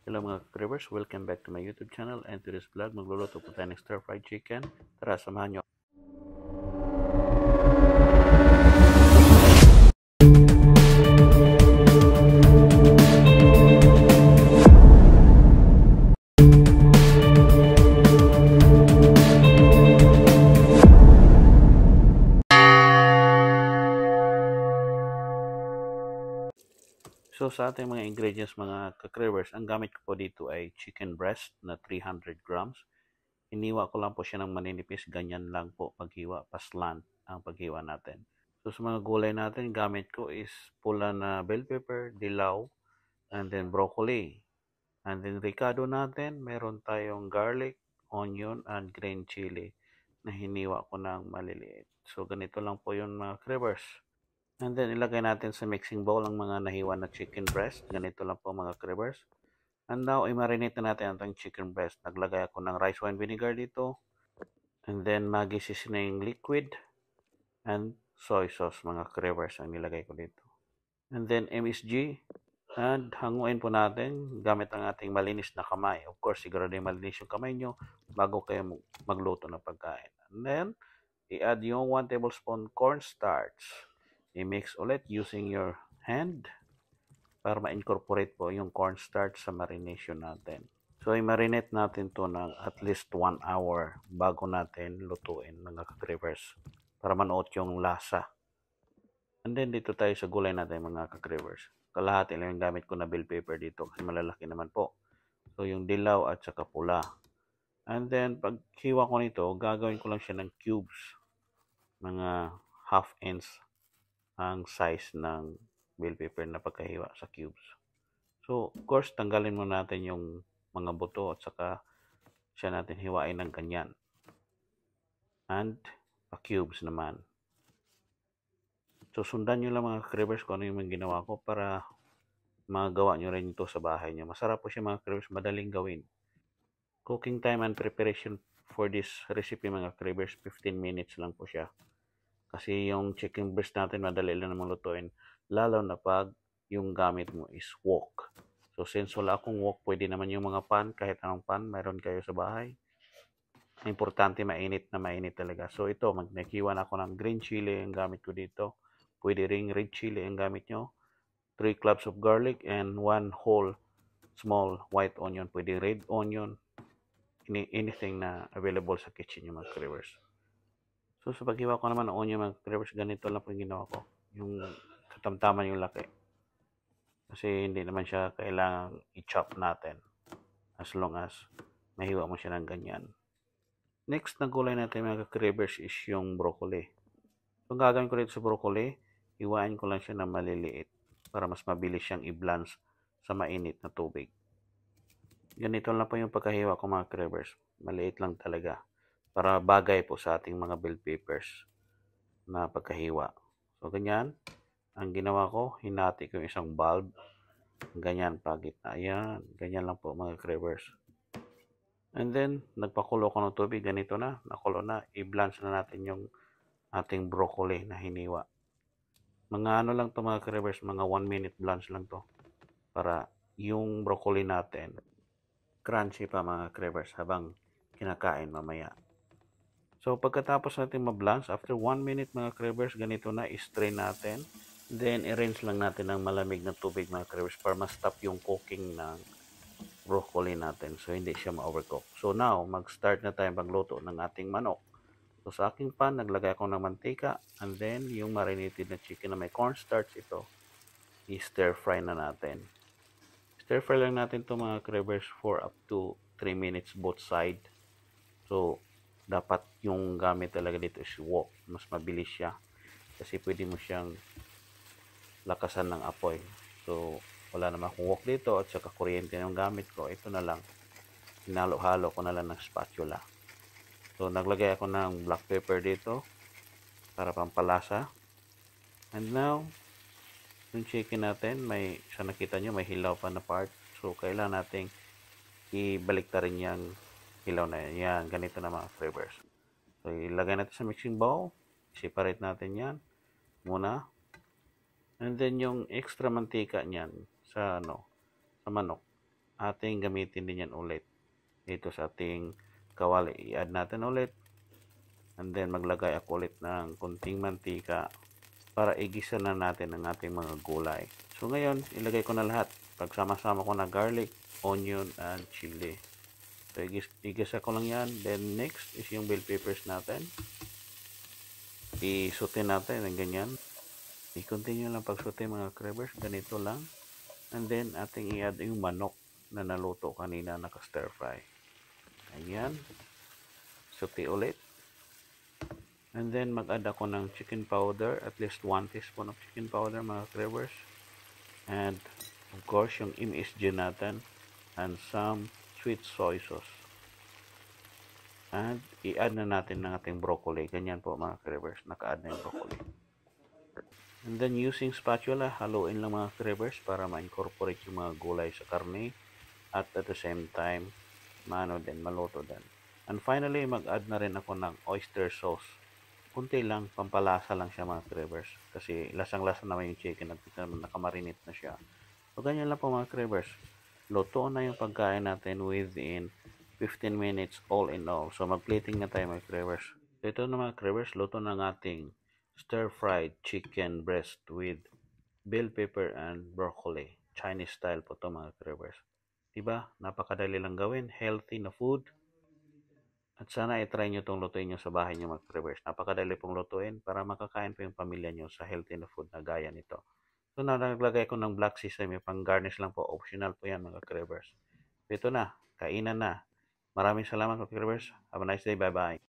Hello mga ka-Kribers, welcome back to my YouTube channel, and to this vlog, magluluto po tayo ng stir fried chicken. Tara, samahan nyo. So sa ating mga ingredients mga ka-Kribers, ang gamit ko po dito ay chicken breast na 300 grams. Iniwa ko lang po siya ng maninipis, ganyan lang po paghiwa, paslant ang paghiwa natin. So sa mga gulay natin, gamit ko is pula na bell pepper, dilaw, and then broccoli. And then ricado natin, meron tayong garlic, onion, and green chili na hiniwa ko ng maliliit. So ganito lang po yun mga Kribers. And then ilagay natin sa mixing bowl ang mga nahiwa na chicken breast. Ganito lang po mga Kribers. And now, i-marinate na natin ang chicken breast. Naglagay ako ng rice wine vinegar dito. And then, Maggi seasoning liquid. And soy sauce, mga Kribers, ang nilagay ko dito. And then, MSG. And hanguin po natin gamit ang ating malinis na kamay. Of course, siguro din malinis yung kamay nyo bago kayo magluto ng pagkain. And then, i-add yung 1 tablespoon cornstarch. I-mix ulit using your hand para ma-incorporate po yung cornstarch sa marination natin. So, i-marinate natin to ng at least 1 hour bago natin lutuin mga ka-Kribers para manuot yung lasa. And then, dito tayo sa gulay natin mga ka-Kribers. Kalahati lang yung gamit ko na bell pepper dito kasi malalaki naman po. So, yung dilaw at saka pula. And then, pag hiwa ko nito, gagawin ko lang siya ng cubes. Mga half inch ang size ng bell pepper na pagkahiwa sa cubes. So, of course, tanggalin mo natin yung mga buto at saka siya natin hiwain ng ganyan. And, pa-cubes naman. So, sundan nyo lang mga Kribers kung ano yung ginawa ko para magawa nyo rin ito sa bahay nyo. Masarap po siya mga Kribers, madaling gawin. Cooking time and preparation for this recipe mga Kribers, 15 minutes lang po siya. Kasi yung chicken breast natin, madali lang namang lutuin. Lalo na pag yung gamit mo is wok. So, since wala akong wok, pwede naman yung mga pan, kahit anong pan, mayroon kayo sa bahay. Importante, mainit na mainit talaga. So, ito, nagkiwan ako ng green chili ang gamit ko dito. Pwede ring red chili ang gamit nyo. 3 cloves of garlic and 1 whole small white onion. Pwede red onion. Anything na available sa kitchen nyo mga Kribers. So, sa paghiwa ko naman ng onion mga Kribers, ganito lang po yung ginawa ko. Yung katamtaman yung laki. Kasi hindi naman siya kailangan i-chop natin. As long as mahiwa mo siya ng ganyan. Next na gulay natin mga Kribers is yung broccoli. So, ang gagawin ko dito sa broccoli, iwain ko lang siya na maliliit para mas mabilis siyang i-blanch sa mainit na tubig. Ganito lang po yung pagkahiwa ko mga Kribers. Maliit lang talaga. Para bagay po sa ating mga bell peppers na pagkahiwa. So, ganyan. Ang ginawa ko, hinati ko yung isang bulb. Ganyan pa gitna. Ayan. Ganyan lang po mga Kribers. And then, nagpakulo ko ng tubig. Ganito na. Nakulo na. I-blanch na natin yung ating broccoli na hiniwa. Mga ano lang to mga Kribers. Mga 1 minute blanch lang to. Para yung broccoli natin crunchy pa mga Kribers habang kinakain mamaya. So, pagkatapos natin ma-blanch, after 1 minute mga Kribers, ganito na, i-strain natin. Then, i-rinse lang natin ng malamig na tubig mga Kribers para ma-stop yung cooking ng broccoli natin. So, hindi siya ma-overcook. So, now, mag-start na tayo magluto ng ating manok. So, sa aking pan, naglagay ako ng mantika. And then, yung marinated na chicken na may cornstarch ito, i-stir fry na natin. Stir fry lang natin to mga Kribers for up to 3 minutes both side. So, dapat yung gamit talaga dito is wok. Mas mabilis siya. Kasi pwede mo siyang lakasan ng apoy. So, wala naman akong wok dito at saka kuryente yung gamit ko. Ito na lang. Hinalo-halo ko na lang ng spatula. So, naglagay ako ng black pepper dito para pampalasa. And now, yung chicken natin, sa nakita nyo, may hilaw pa na part. So, kailangan nating ibalik ta rin yung hilaw na yan. Yan, ganito na mga Kribers. So, ilagay natin sa mixing bowl. Separate natin yan muna. And then, yung extra mantika niyan sa manok, ating gamitin din yan ulit dito sa ating kawali. I-add natin ulit, and then maglagay ako ulit ng kunting mantika para igisa na natin ang ating mga gulay. So ngayon, ilagay ko na lahat. Pagsama-sama ko na garlic, onion, and chili. So igisa ko lang yan. Then next is yung bell peppers natin. I-saute natin ng ganyan. I-continue lang pag-saute mga cravers. Ganito lang. And then ating i-add yung manok na naluto kanina, naka-stir fry. Ayan. Saute ulit. And then mag-add ako ng chicken powder, at least 1 teaspoon of chicken powder mga cravers. And of course yung MSG natin, and some sweet soy sauce. And i-add na natin ng ating broccoli. Ganyan po mga cravers, naka-add na yung broccoli. And then using spatula, haluin lang mga cravers para ma-incorporate yung mga gulay sa karne, at the same time maluto din. And finally, mag-add na rin ako ng oyster sauce. Kunti lang, pampalasa lang siya mga cravers. Kasi lasang-lasa naman yung chicken at nakamarinate na siya. So, ganyan lang po mga cravers. Luto na yung pagkain natin within 15 minutes all in all. So, mag-plating na tayo mga cravers. Ito na mga cravers, luto ng ating stir-fried chicken breast with bell pepper and broccoli. Chinese style po to mga cravers. Diba? Napakadali lang gawin. Healthy na food. At sana i-try nyo itong lutuin nyo sa bahay nyo mga cravers. Napakadali pong lutuin para makakain po yung pamilya nyo sa healthy na food na gaya nito. So, naglagay ko ng black sesame. Pang garnish lang po. Optional po yan mga cravers. Ito na. Kainan na. Maraming salamat mga cravers. Have a nice day. Bye-bye.